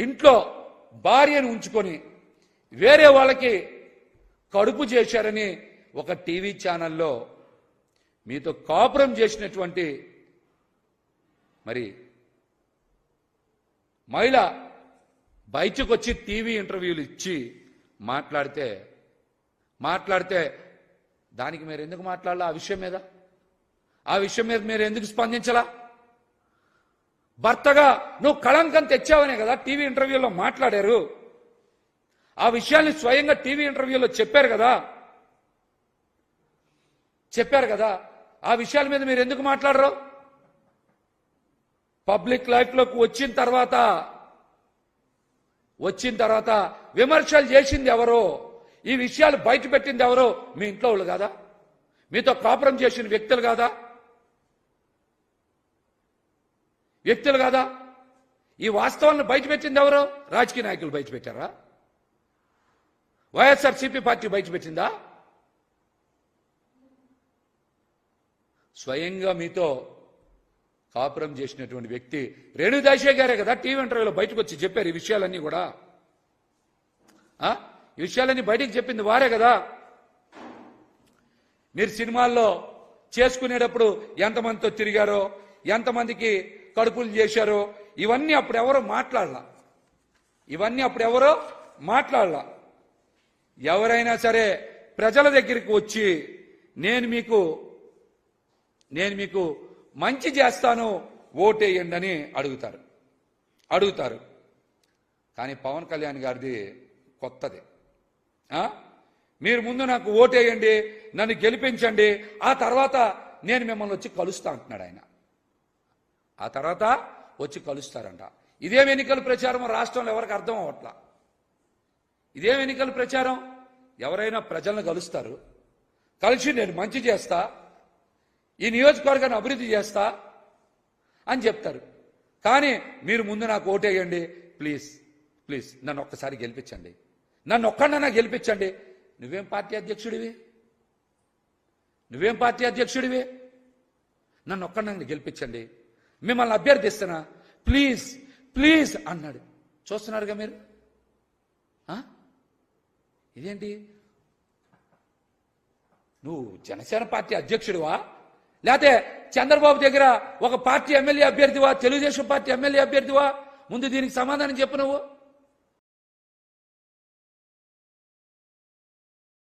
ఇంట్లో భార్యను ఉంచుకొని వేరే వాళ్ళకి కడుపు చేశారని ఒక టీవీ ఛానల్లో మీతో కాపురం చేసినటువంటి మరి మహిళ బయటకు వచ్చి టీవీ ఇంటర్వ్యూలు ఇచ్చి మాట్లాడితే దానికి మీరు ఎందుకు మాట్లాడాలా? ఆ విషయం మీద మీరు ఎందుకు స్పందించలా? భర్తగా నువ్వు కళంకం తెచ్చావనే కదా టీవీ ఇంటర్వ్యూలో మాట్లాడారు. ఆ విషయాన్ని స్వయంగా టీవీ ఇంటర్వ్యూలో చెప్పారు కదా. ఆ విషయాల మీద మీరు ఎందుకు మాట్లాడరు? పబ్లిక్ లైఫ్లోకి వచ్చిన తర్వాత విమర్శలు చేసింది ఎవరో, ఈ విషయాలు బయట పెట్టింది ఎవరో? మీ ఇంట్లో వాళ్ళు కాదా? మీతో కాపురం చేసిన వ్యక్తులు కాదా? ఈ వాస్తవాలను బయట పెట్టింది ఎవరో? రాజకీయ నాయకులు బయట పెట్టారా? వైఎస్ఆర్సీపీ పార్టీ బయట పెట్టిందా? స్వయంగా మీతో కాపురం చేసినటువంటి వ్యక్తి రేణుదాశే గారే కదా టీవీ ఇంటర్వ్యూలో బయటకు వచ్చి చెప్పారు ఈ విషయాలన్నీ కూడా. ఈ విషయాలన్నీ బయటికి చెప్పింది వారే కదా. మీరు సినిమాల్లో చేసుకునేటప్పుడు ఎంతమందితో తిరిగారో, ఎంతమందికి కడుపులు చేశారో ఇవన్నీ అప్పుడు ఎవరో మాట్లాడలా. ఎవరైనా సరే ప్రజల దగ్గరికి వచ్చి నేను మీకు మంచి చేస్తాను ఓటేయండి అని అడుగుతారు. కానీ పవన్ కళ్యాణ్ గారిది కొత్తది. మీరు ముందు నాకు ఓటేయండి, నన్ను గెలిపించండి, ఆ తర్వాత నేను మిమ్మల్ని వచ్చి కలుస్తా అంటున్నాడు ఆయన. ఆ తర్వాత వచ్చి కలుస్తారంట. ఇదేం ఎన్నికల ప్రచారం రాష్ట్రంలో ఎవరికి అర్థం అవ్వట్లా. ఇదేం ఎన్నికల ప్రచారం? ఎవరైనా ప్రజలను కలుస్తారు, కలిసి నేను మంచి చేస్తా, ఈ నియోజకవర్గాన్ని అభివృద్ధి చేస్తా అని చెప్తారు. కానీ మీరు ముందు నాకు ఓటేయండి, ప్లీజ్ నన్ను ఒక్కసారి గెలిపించండి, నన్ను ఒక్కడన్నా గెలిపించండి. నువ్వేం పార్టీ అధ్యక్షుడివి? నన్ను ఒక్కడన్నా గెలిపించండి, మిమ్మల్ని అభ్యర్థిస్తున్నా, ప్లీజ్ అన్నాడు. చూస్తున్నారుగా మీరు. ఇదేంటి? నువ్వు జనసేన పార్టీ అధ్యక్షుడివా, లేకపోతే చంద్రబాబు దగ్గర ఒక పార్టీ ఎమ్మెల్యే అభ్యర్థివా, తెలుగుదేశం పార్టీ ఎమ్మెల్యే అభ్యర్థివా? ముందు దీనికి సమాధానం చెప్పు నువ్వు.